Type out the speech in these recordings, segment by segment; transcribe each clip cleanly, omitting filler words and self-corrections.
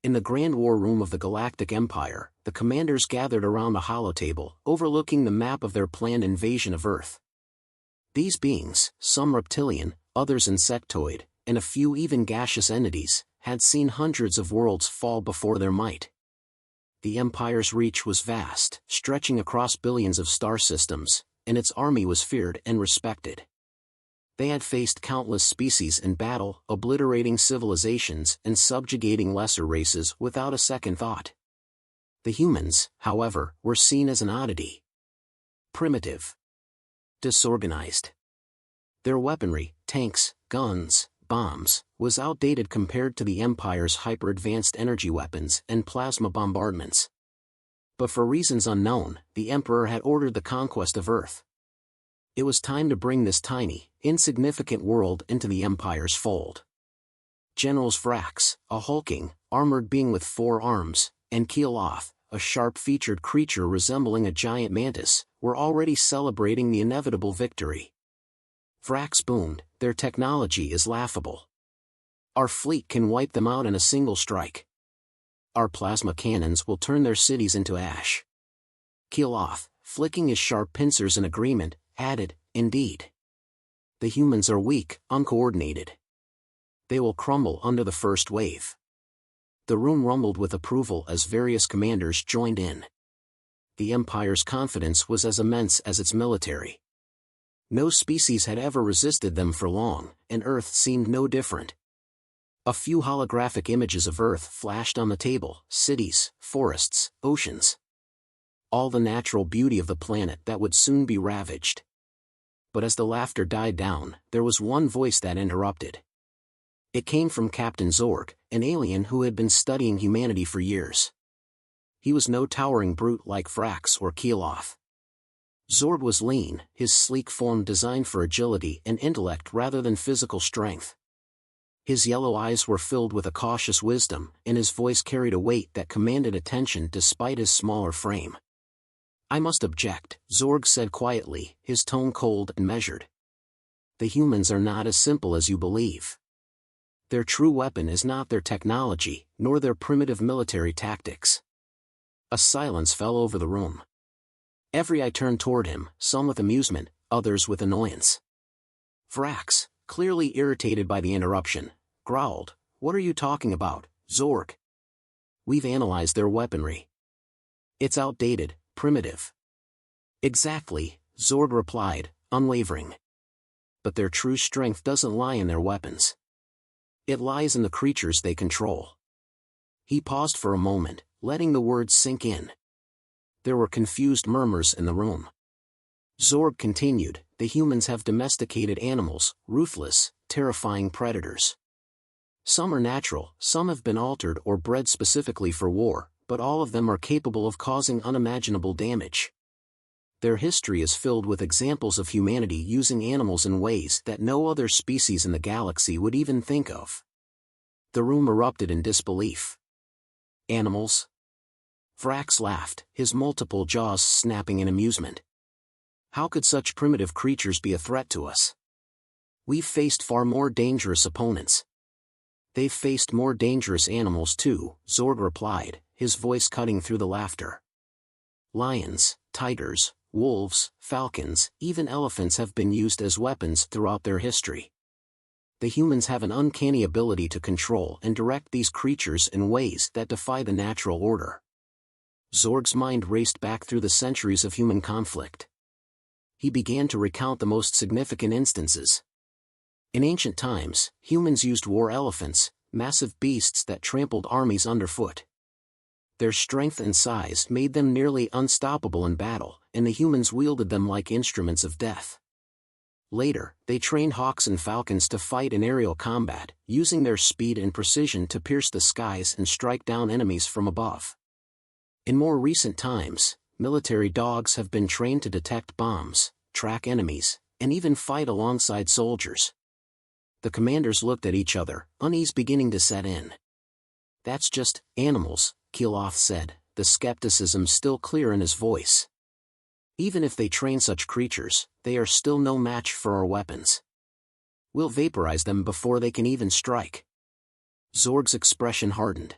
In the grand war room of the Galactic Empire, the commanders gathered around a holotable, overlooking the map of their planned invasion of Earth. These beings, some reptilian, others insectoid, and a few even gaseous entities, had seen hundreds of worlds fall before their might. The Empire's reach was vast, stretching across billions of star systems, and its army was feared and respected. They had faced countless species in battle, obliterating civilizations and subjugating lesser races without a second thought. The humans, however, were seen as an oddity. Primitive. Disorganized. Their weaponry, tanks, guns, bombs, was outdated compared to the Empire's hyper-advanced energy weapons and plasma bombardments. But for reasons unknown, the Emperor had ordered the conquest of Earth. It was time to bring this tiny, insignificant world into the Empire's fold. Generals Vrax, a hulking, armored being with 4 arms, and Keeloth, a sharp-featured creature resembling a giant mantis, were already celebrating the inevitable victory. Vrax boomed, "Their technology is laughable. Our fleet can wipe them out in a single strike. Our plasma cannons will turn their cities into ash." Keeloth, flicking his sharp pincers in agreement, added, "Indeed. The humans are weak, uncoordinated. They will crumble under the first wave." The room rumbled with approval as various commanders joined in. The Empire's confidence was as immense as its military. No species had ever resisted them for long, and Earth seemed no different. A few holographic images of Earth flashed on the table: cities, forests, oceans. All the natural beauty of the planet that would soon be ravaged. But as the laughter died down, there was one voice that interrupted. It came from Captain Zorg, an alien who had been studying humanity for years. He was no towering brute like Vrax or Keeloth. Zorg was lean, his sleek form designed for agility and intellect rather than physical strength. His yellow eyes were filled with a cautious wisdom, and his voice carried a weight that commanded attention despite his smaller frame. "I must object," Zorg said quietly, his tone cold and measured. "The humans are not as simple as you believe. Their true weapon is not their technology, nor their primitive military tactics." A silence fell over the room. Every eye turned toward him, some with amusement, others with annoyance. Vrax, clearly irritated by the interruption, growled, "What are you talking about, Zorg? We've analyzed their weaponry. It's outdated, primitive." "Exactly," Zorg replied, unwavering. "But their true strength doesn't lie in their weapons. It lies in the creatures they control." He paused for a moment, letting the words sink in. There were confused murmurs in the room. Zorg continued, "The humans have domesticated animals, ruthless, terrifying predators. Some are natural, some have been altered or bred specifically for war, but all of them are capable of causing unimaginable damage. Their history is filled with examples of humanity using animals in ways that no other species in the galaxy would even think of." The room erupted in disbelief. "Animals?" Vrax laughed, his multiple jaws snapping in amusement. "How could such primitive creatures be a threat to us? We've faced far more dangerous opponents." "They've faced more dangerous animals too," Zorg replied, his voice cutting through the laughter. "Lions, tigers, wolves, falcons, even elephants have been used as weapons throughout their history. The humans have an uncanny ability to control and direct these creatures in ways that defy the natural order." Zorg's mind raced back through the centuries of human conflict. He began to recount the most significant instances. In ancient times, humans used war elephants, massive beasts that trampled armies underfoot. Their strength and size made them nearly unstoppable in battle, and the humans wielded them like instruments of death. Later, they trained hawks and falcons to fight in aerial combat, using their speed and precision to pierce the skies and strike down enemies from above. In more recent times, military dogs have been trained to detect bombs, track enemies, and even fight alongside soldiers. The commanders looked at each other, unease beginning to set in. "That's just animals," Keeloth said, the skepticism still clear in his voice. "Even if they train such creatures, they are still no match for our weapons. We'll vaporize them before they can even strike." Zorg's expression hardened.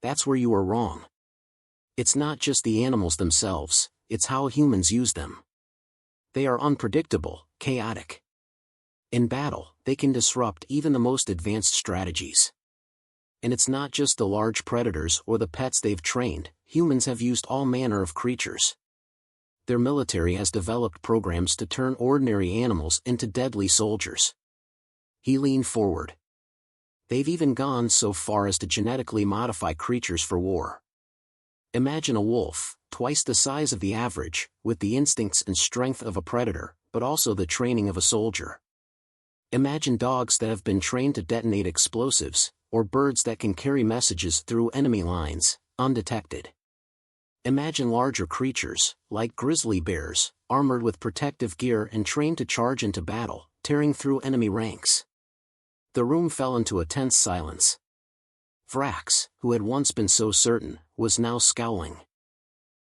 That's where you are wrong. It's not just the animals themselves, it's how humans use them. They are unpredictable, chaotic. In battle, they can disrupt even the most advanced strategies. And it's not just the large predators or the pets they've trained, humans have used all manner of creatures. Their military has developed programs to turn ordinary animals into deadly soldiers. He leaned forward. They've even gone so far as to genetically modify creatures for war. Imagine a wolf, twice the size of the average, with the instincts and strength of a predator, but also the training of a soldier. Imagine dogs that have been trained to detonate explosives, or birds that can carry messages through enemy lines, undetected. Imagine larger creatures, like grizzly bears, armored with protective gear and trained to charge into battle, tearing through enemy ranks. The room fell into a tense silence. Vrax, who had once been so certain, was now scowling.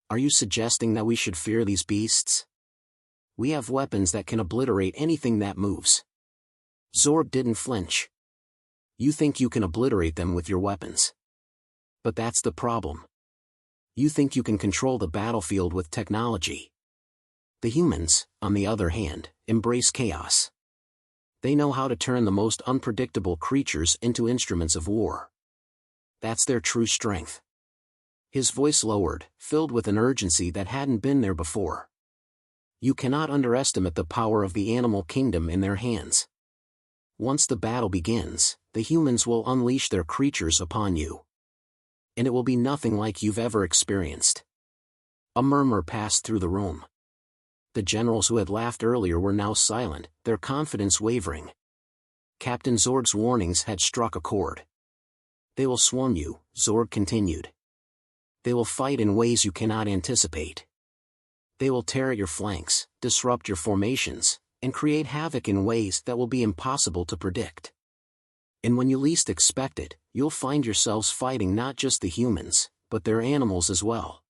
Are you suggesting that we should fear these beasts? We have weapons that can obliterate anything that moves. Zorg didn't flinch. You think you can obliterate them with your weapons. But that's the problem. You think you can control the battlefield with technology. The humans, on the other hand, embrace chaos. They know how to turn the most unpredictable creatures into instruments of war. That's their true strength. His voice lowered, filled with an urgency that hadn't been there before. You cannot underestimate the power of the animal kingdom in their hands. Once the battle begins, the humans will unleash their creatures upon you. And it will be nothing like you've ever experienced. A murmur passed through the room. The generals who had laughed earlier were now silent, their confidence wavering. Captain Zorg's warnings had struck a chord. They will swarm you, Zorg continued. They will fight in ways you cannot anticipate. They will tear at your flanks, disrupt your formations, and create havoc in ways that will be impossible to predict. And when you least expect it, you'll find yourselves fighting not just the humans, but their animals as well.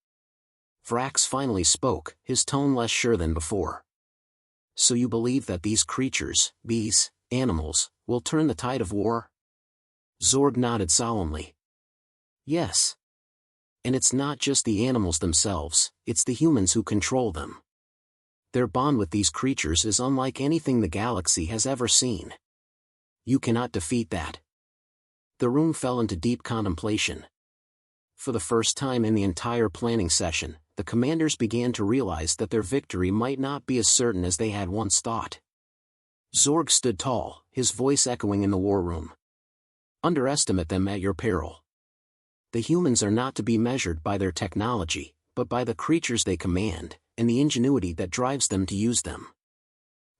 Vrax finally spoke, his tone less sure than before. So you believe that these creatures, these animals, will turn the tide of war? Zorg nodded solemnly. Yes. And it's not just the animals themselves, it's the humans who control them. Their bond with these creatures is unlike anything the galaxy has ever seen. You cannot defeat that. The room fell into deep contemplation. For the first time in the entire planning session, the commanders began to realize that their victory might not be as certain as they had once thought. Zorg stood tall, his voice echoing in the war room. Underestimate them at your peril. The humans are not to be measured by their technology, but by the creatures they command, and the ingenuity that drives them to use them.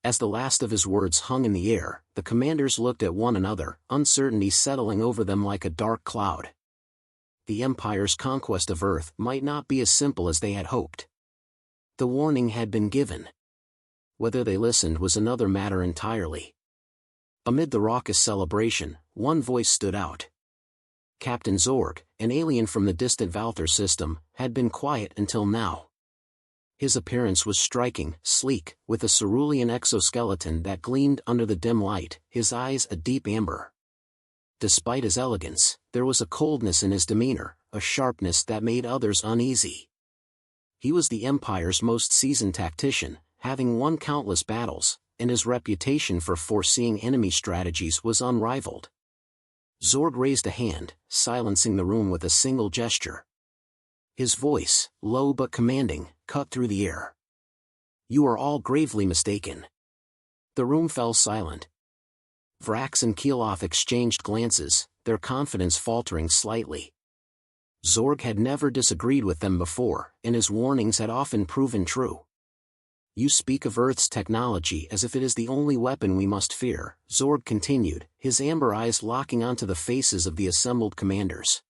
As the last of his words hung in the air, the commanders looked at one another, uncertainty settling over them like a dark cloud. The Empire's conquest of Earth might not be as simple as they had hoped. The warning had been given. Whether they listened was another matter entirely. Amid the raucous celebration, one voice stood out. Captain Zorg, an alien from the distant Valther system, had been quiet until now. His appearance was striking, sleek, with a cerulean exoskeleton that gleamed under the dim light, his eyes a deep amber. Despite his elegance, there was a coldness in his demeanor, a sharpness that made others uneasy. He was the Empire's most seasoned tactician, having won countless battles, and his reputation for foreseeing enemy strategies was unrivaled. Zorg raised a hand, silencing the room with a single gesture. His voice, low but commanding, cut through the air. You are all gravely mistaken. The room fell silent. Vrax and Keeloth exchanged glances, their confidence faltering slightly. Zorg had never disagreed with them before, and his warnings had often proven true. You speak of Earth's technology as if it is the only weapon we must fear, Zorg continued, his amber eyes locking onto the faces of the assembled commanders.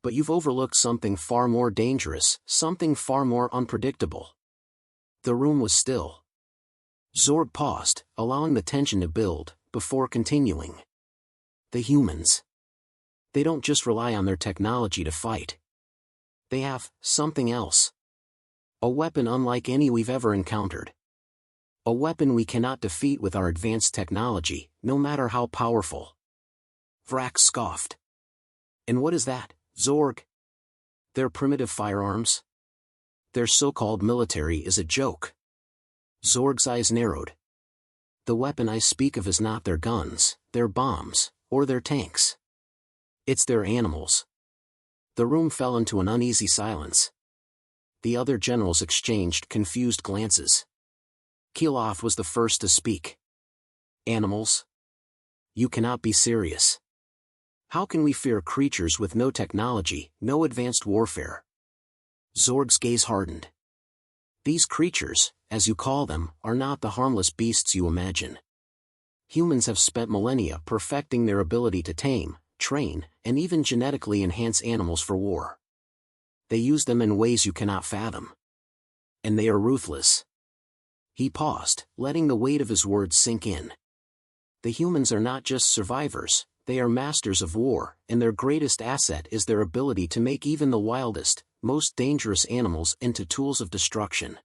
But you've overlooked something far more dangerous, something far more unpredictable. The room was still. Zorg paused, allowing the tension to build, before continuing. The humans. They don't just rely on their technology to fight. They have something else. A weapon unlike any we've ever encountered. A weapon we cannot defeat with our advanced technology, no matter how powerful. Vrax scoffed. And what is that? Zorg. Their primitive firearms? Their so-called military is a joke. Zorg's eyes narrowed. The weapon I speak of is not their guns, their bombs, or their tanks. It's their animals. The room fell into an uneasy silence. The other generals exchanged confused glances. Kilof was the first to speak. Animals? You cannot be serious. How can we fear creatures with no technology, no advanced warfare? Zorg's gaze hardened. These creatures, as you call them, are not the harmless beasts you imagine. Humans have spent millennia perfecting their ability to tame, train, and even genetically enhance animals for war. They use them in ways you cannot fathom. And they are ruthless. He paused, letting the weight of his words sink in. The humans are not just survivors, they are masters of war, and their greatest asset is their ability to make even the wildest, most dangerous animals into tools of destruction.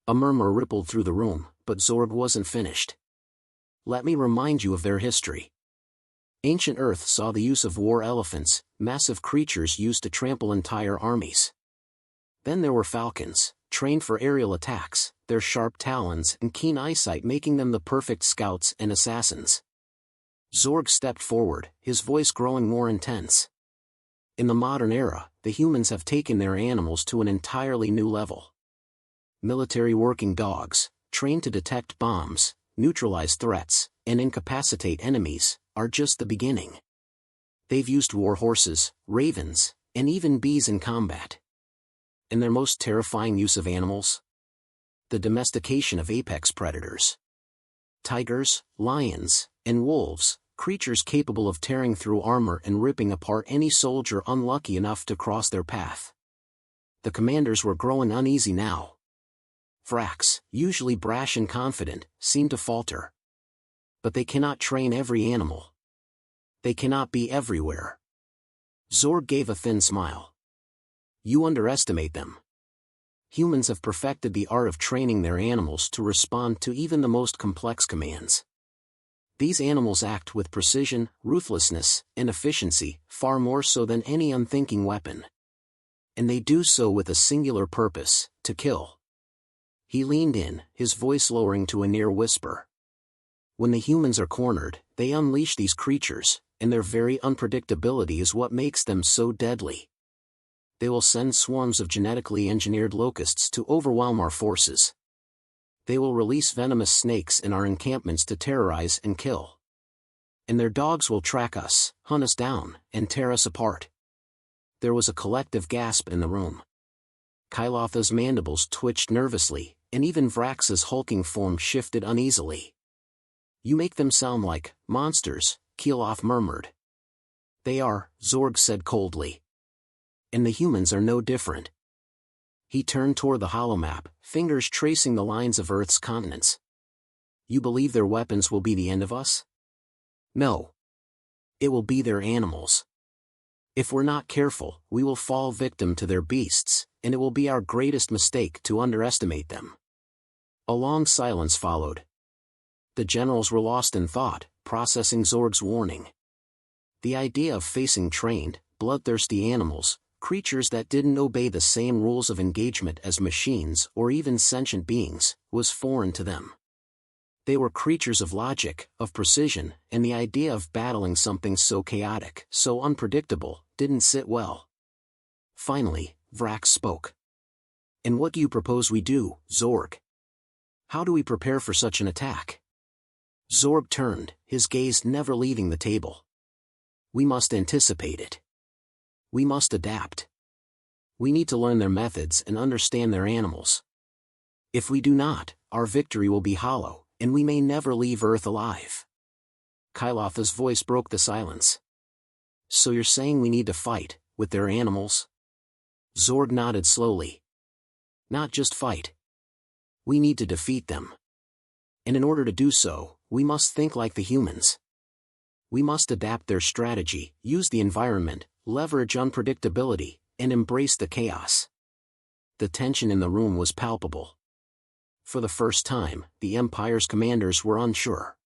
A murmur rippled through the room, but Zorg wasn't finished. Let me remind you of their history. Ancient Earth saw the use of war elephants, massive creatures used to trample entire armies. Then there were falcons, trained for aerial attacks, their sharp talons and keen eyesight making them the perfect scouts and assassins. Zorg stepped forward, his voice growing more intense. In the modern era, the humans have taken their animals to an entirely new level. Military working dogs, trained to detect bombs, neutralize threats, and incapacitate enemies, are just the beginning. They've used war horses, ravens, and even bees in combat. And their most terrifying use of animals? The domestication of apex predators. Tigers, lions, and wolves, creatures capable of tearing through armor and ripping apart any soldier unlucky enough to cross their path. The commanders were growing uneasy now. Vrax, usually brash and confident, seemed to falter. But they cannot train every animal. They cannot be everywhere. Zorg gave a thin smile. You underestimate them. Humans have perfected the art of training their animals to respond to even the most complex commands. These animals act with precision, ruthlessness, and efficiency, far more so than any unthinking weapon. And they do so with a singular purpose, to kill. He leaned in, his voice lowering to a near whisper. When the humans are cornered, they unleash these creatures, and their very unpredictability is what makes them so deadly. They will send swarms of genetically engineered locusts to overwhelm our forces. They will release venomous snakes in our encampments to terrorize and kill. And their dogs will track us, hunt us down, and tear us apart. There was a collective gasp in the room. Kylotha's mandibles twitched nervously, and even Vrax's hulking form shifted uneasily. You make them sound like monsters, Kiloth murmured. They are, Zorg said coldly. And the humans are no different. He turned toward the holomap, fingers tracing the lines of Earth's continents. You believe their weapons will be the end of us? No. It will be their animals. If we're not careful, we will fall victim to their beasts, and it will be our greatest mistake to underestimate them. A long silence followed. The generals were lost in thought, processing Zorg's warning. The idea of facing trained, bloodthirsty animals, creatures that didn't obey the same rules of engagement as machines or even sentient beings, was foreign to them. They were creatures of logic, of precision, and the idea of battling something so chaotic, so unpredictable, didn't sit well. Finally, Vrax spoke. And what do you propose we do, Zorg? How do we prepare for such an attack? Zorg turned, his gaze never leaving the table. We must anticipate it. We must adapt. We need to learn their methods and understand their animals. If we do not, our victory will be hollow, and we may never leave Earth alive. Kylotha's voice broke the silence. So you're saying we need to fight, with their animals? Zorg nodded slowly. Not just fight. We need to defeat them. And in order to do so, we must think like the humans. We must adapt their strategy, use the environment, leverage unpredictability, and embrace the chaos. The tension in the room was palpable. For the first time, the Empire's commanders were unsure.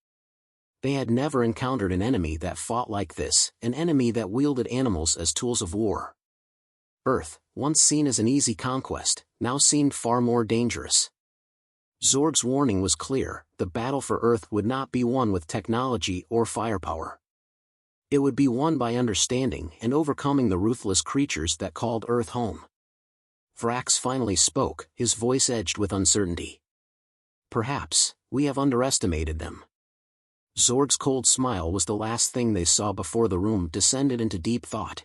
They had never encountered an enemy that fought like this, an enemy that wielded animals as tools of war. Earth, once seen as an easy conquest, now seemed far more dangerous. Zorg's warning was clear: the battle for Earth would not be won with technology or firepower. It would be won by understanding and overcoming the ruthless creatures that called Earth home. Vrax finally spoke, his voice edged with uncertainty. Perhaps, we have underestimated them. Zorg's cold smile was the last thing they saw before the room descended into deep thought.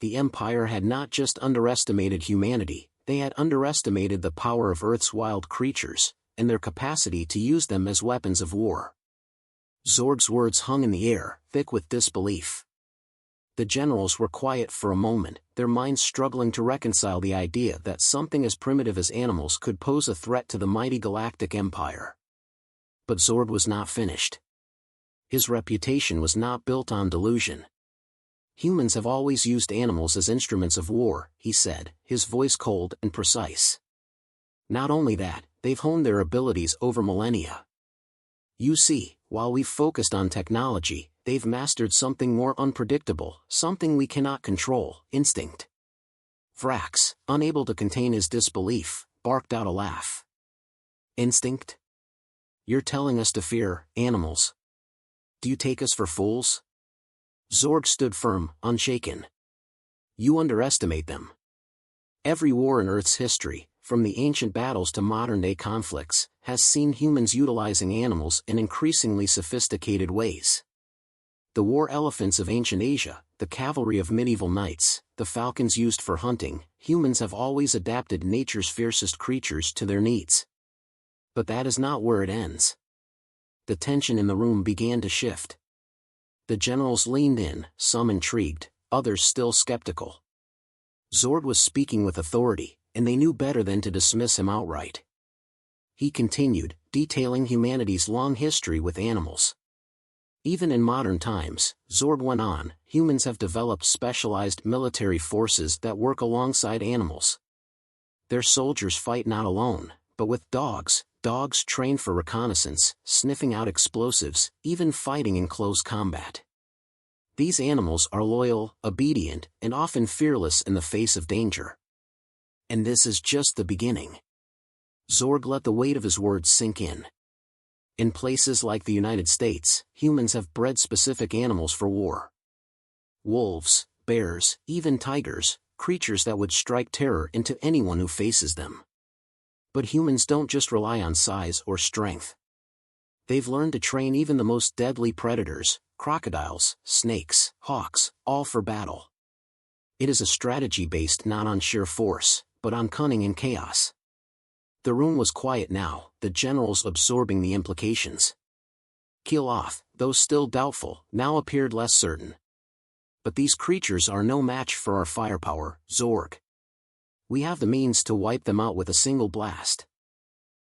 The Empire had not just underestimated humanity, they had underestimated the power of Earth's wild creatures, and their capacity to use them as weapons of war. Zorg's words hung in the air, thick with disbelief. The generals were quiet for a moment, their minds struggling to reconcile the idea that something as primitive as animals could pose a threat to the mighty Galactic Empire. But Zorg was not finished. His reputation was not built on delusion. Humans have always used animals as instruments of war, he said, his voice cold and precise. Not only that, they've honed their abilities over millennia. You see, while we've focused on technology, they've mastered something more unpredictable, something we cannot control: instinct. Vrax, unable to contain his disbelief, barked out a laugh. Instinct? You're telling us to fear animals? Do you take us for fools? Zorg stood firm, unshaken. You underestimate them. Every war in Earth's history, from the ancient battles to modern-day conflicts, has seen humans utilizing animals in increasingly sophisticated ways. The war elephants of ancient Asia, the cavalry of medieval knights, the falcons used for hunting, humans have always adapted nature's fiercest creatures to their needs. But that is not where it ends. The tension in the room began to shift. The generals leaned in, some intrigued, others still skeptical. Zorg was speaking with authority, and they knew better than to dismiss him outright. He continued, detailing humanity's long history with animals. Even in modern times, Zorg went on, humans have developed specialized military forces that work alongside animals. Their soldiers fight not alone, but with dogs trained for reconnaissance, sniffing out explosives, even fighting in close combat. These animals are loyal, obedient, and often fearless in the face of danger. And this is just the beginning. Zorg let the weight of his words sink in. In places like the United States, humans have bred specific animals for war. Wolves, bears, even tigers, creatures that would strike terror into anyone who faces them. But humans don't just rely on size or strength. They've learned to train even the most deadly predators, crocodiles, snakes, hawks, all for battle. It is a strategy based not on sheer force, but on cunning and chaos. The room was quiet now, the generals absorbing the implications. Kiloth, though still doubtful, now appeared less certain. But these creatures are no match for our firepower, Zorg. We have the means to wipe them out with a single blast.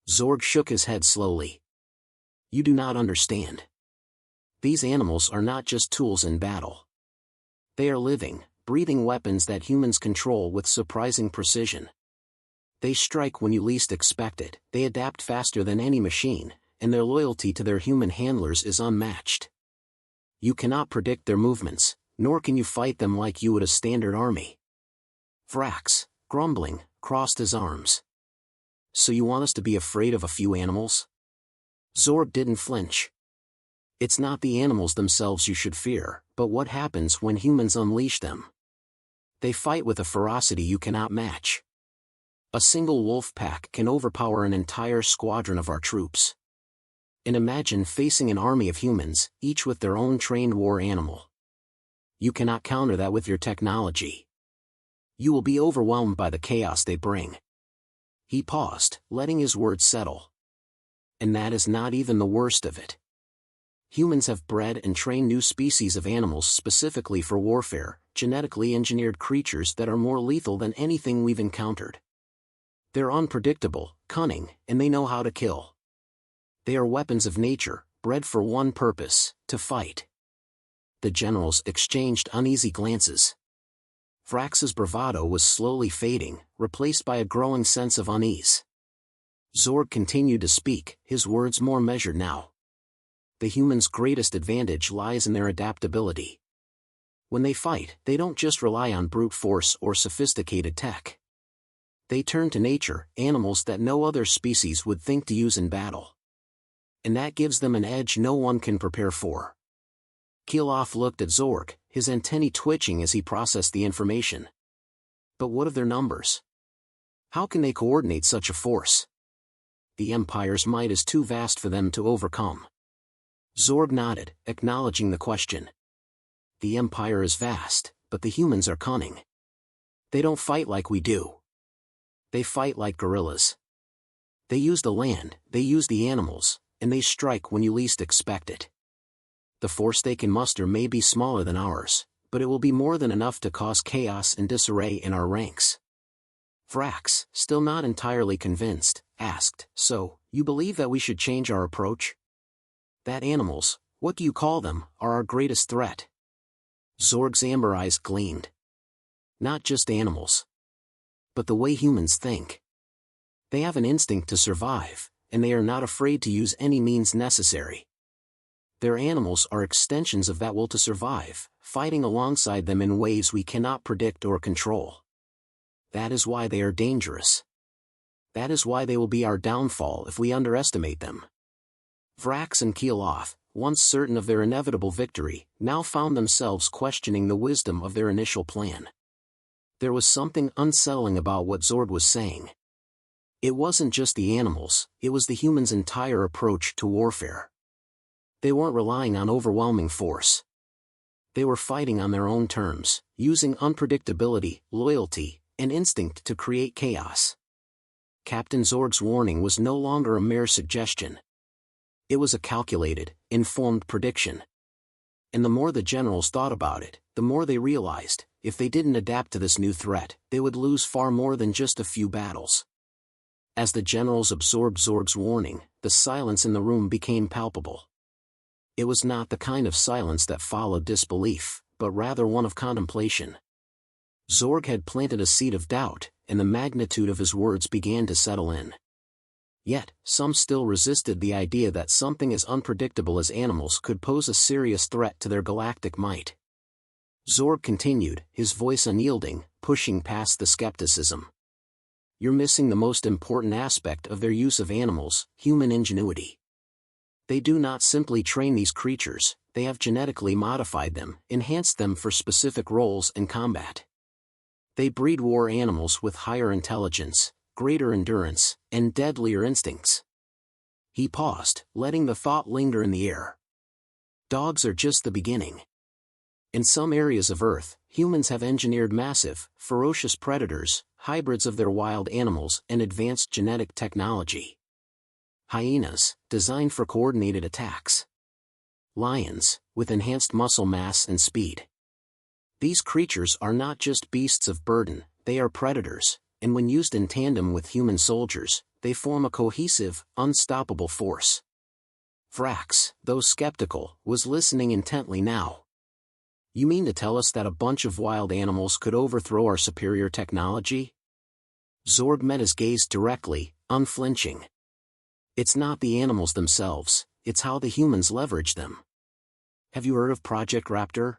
Zorg shook his head slowly. You do not understand. These animals are not just tools in battle. They are living, breathing weapons that humans control with surprising precision. They strike when you least expect it, they adapt faster than any machine, and their loyalty to their human handlers is unmatched. You cannot predict their movements, nor can you fight them like you would a standard army. Vrax, grumbling, crossed his arms. So you want us to be afraid of a few animals? Zorg didn't flinch. It's not the animals themselves you should fear, but what happens when humans unleash them. They fight with a ferocity you cannot match. A single wolf pack can overpower an entire squadron of our troops. And imagine facing an army of humans, each with their own trained war animal. You cannot counter that with your technology. You will be overwhelmed by the chaos they bring. He paused, letting his words settle. And that is not even the worst of it. Humans have bred and trained new species of animals specifically for warfare, genetically engineered creatures that are more lethal than anything we've encountered. They're unpredictable, cunning, and they know how to kill. They are weapons of nature, bred for one purpose: to fight. The generals exchanged uneasy glances. Vrax's bravado was slowly fading, replaced by a growing sense of unease. Zorg continued to speak, his words more measured now. The humans' greatest advantage lies in their adaptability. When they fight, they don't just rely on brute force or sophisticated tech. They turn to nature, animals that no other species would think to use in battle. And that gives them an edge no one can prepare for. Kilof looked at Zorg, his antennae twitching as he processed the information. But what of their numbers? How can they coordinate such a force? The Empire's might is too vast for them to overcome. Zorg nodded, acknowledging the question. The Empire is vast, but the humans are cunning. They don't fight like we do. They fight like guerrillas. They use the land, they use the animals, and they strike when you least expect it. The force they can muster may be smaller than ours, but it will be more than enough to cause chaos and disarray in our ranks. Vrax, still not entirely convinced, asked, "So, you believe that we should change our approach? That animals, what do you call them, are our greatest threat?" Zorg's amber eyes gleamed. Not just animals, but the way humans think. They have an instinct to survive, and they are not afraid to use any means necessary. Their animals are extensions of that will to survive, fighting alongside them in ways we cannot predict or control. That is why they are dangerous. That is why they will be our downfall if we underestimate them. Vrax and Kilof, once certain of their inevitable victory, now found themselves questioning the wisdom of their initial plan. There was something unsettling about what Zorg was saying. It wasn't just the animals, it was the humans' entire approach to warfare. They weren't relying on overwhelming force. They were fighting on their own terms, using unpredictability, loyalty, and instinct to create chaos. Captain Zorg's warning was no longer a mere suggestion. It was a calculated, informed prediction. And the more the generals thought about it, the more they realized, if they didn't adapt to this new threat, they would lose far more than just a few battles. As the generals absorbed Zorg's warning, the silence in the room became palpable. It was not the kind of silence that followed disbelief, but rather one of contemplation. Zorg had planted a seed of doubt, and the magnitude of his words began to settle in. Yet, some still resisted the idea that something as unpredictable as animals could pose a serious threat to their galactic might. Zorg continued, his voice unyielding, pushing past the skepticism. "You're missing the most important aspect of their use of animals, human ingenuity. They do not simply train these creatures, they have genetically modified them, enhanced them for specific roles in combat. They breed war animals with higher intelligence, greater endurance, and deadlier instincts." He paused, letting the thought linger in the air. Dogs are just the beginning. In some areas of Earth, humans have engineered massive, ferocious predators, hybrids of their wild animals, and advanced genetic technology. Hyenas, designed for coordinated attacks. Lions, with enhanced muscle mass and speed. These creatures are not just beasts of burden, they are predators, and when used in tandem with human soldiers, they form a cohesive, unstoppable force. Vrax, though skeptical, was listening intently now. "You mean to tell us that a bunch of wild animals could overthrow our superior technology?" Zorg met his gaze directly, unflinching. "It's not the animals themselves, it's how the humans leverage them. Have you heard of Project Raptor?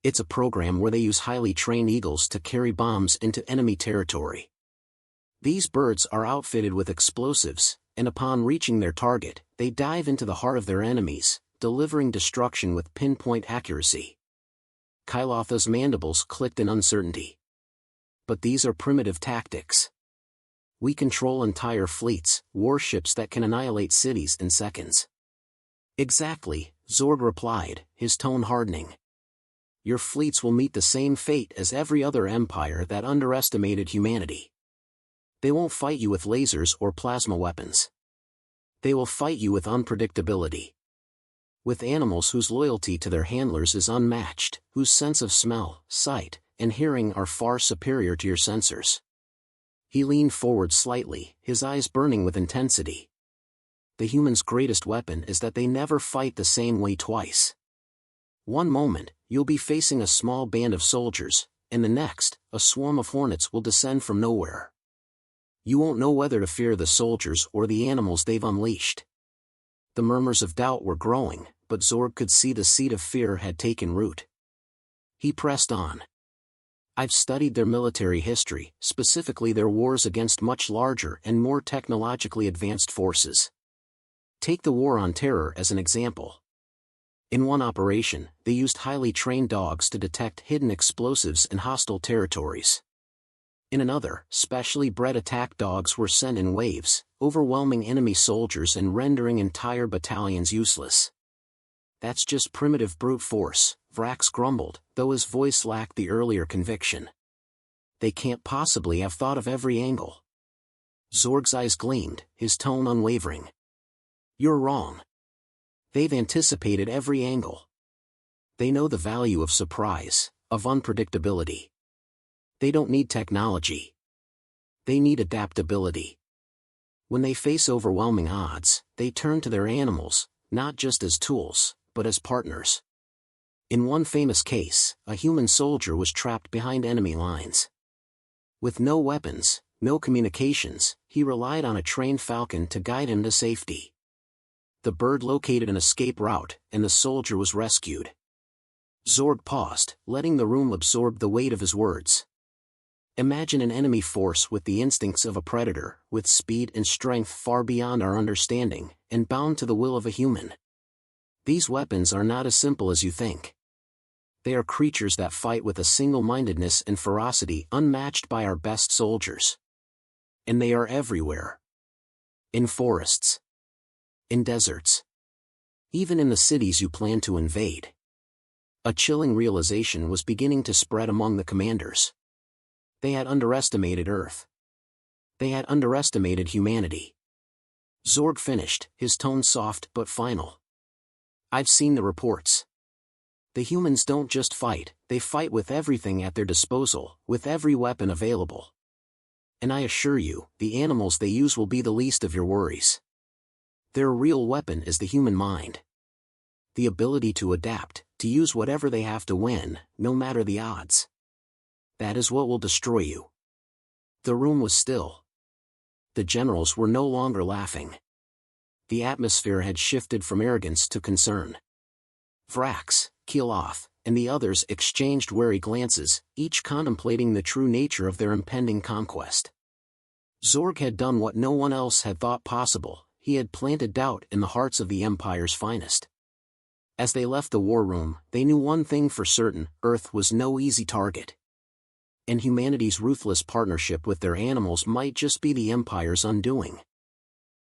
It's a program where they use highly trained eagles to carry bombs into enemy territory. These birds are outfitted with explosives, and upon reaching their target, they dive into the heart of their enemies, delivering destruction with pinpoint accuracy." Kilotha's mandibles clicked in uncertainty. "But these are primitive tactics. We control entire fleets, warships that can annihilate cities in seconds." "Exactly," Zorg replied, his tone hardening. "Your fleets will meet the same fate as every other empire that underestimated humanity. They won't fight you with lasers or plasma weapons. They will fight you with unpredictability. With animals whose loyalty to their handlers is unmatched, whose sense of smell, sight, and hearing are far superior to your sensors." He leaned forward slightly, his eyes burning with intensity. "The human's greatest weapon is that they never fight the same way twice. One moment, you'll be facing a small band of soldiers, and the next, a swarm of hornets will descend from nowhere. You won't know whether to fear the soldiers or the animals they've unleashed. The murmurs of doubt were growing, but Zorg could see the seed of fear had taken root. He pressed on. I've studied their military history, specifically their wars against much larger and more technologically advanced forces. Take the War on Terror as an example. In one operation, they used highly trained dogs to detect hidden explosives in hostile territories. In another, specially bred attack dogs were sent in waves, overwhelming enemy soldiers and rendering entire battalions useless. That's just primitive brute force, Vrax grumbled, though his voice lacked the earlier conviction. They can't possibly have thought of every angle. Zorg's eyes gleamed, his tone unwavering. You're wrong. They've anticipated every angle. They know the value of surprise, of unpredictability. They don't need technology. They need adaptability. When they face overwhelming odds, they turn to their animals, not just as tools, but as partners. In one famous case, a human soldier was trapped behind enemy lines. With no weapons, no communications, he relied on a trained falcon to guide him to safety. The bird located an escape route, and the soldier was rescued. Zorg paused, letting the room absorb the weight of his words. Imagine an enemy force with the instincts of a predator, with speed and strength far beyond our understanding, and bound to the will of a human. These weapons are not as simple as you think. They are creatures that fight with a single-mindedness and ferocity unmatched by our best soldiers. And they are everywhere. In forests. In deserts. Even in the cities you plan to invade. A chilling realization was beginning to spread among the commanders. They had underestimated Earth. They had underestimated humanity. Zorg finished, his tone soft but final. I've seen the reports. The humans don't just fight, they fight with everything at their disposal, with every weapon available. And I assure you, the animals they use will be the least of your worries. Their real weapon is the human mind. The ability to adapt, to use whatever they have to win, no matter the odds. That is what will destroy you. The room was still. The generals were no longer laughing. The atmosphere had shifted from arrogance to concern. Vrax, Keeloth, and the others exchanged wary glances, each contemplating the true nature of their impending conquest. Zorg had done what no one else had thought possible, he had planted doubt in the hearts of the Empire's finest. As they left the war room, they knew one thing for certain, Earth was no easy target. And humanity's ruthless partnership with their animals might just be the Empire's undoing.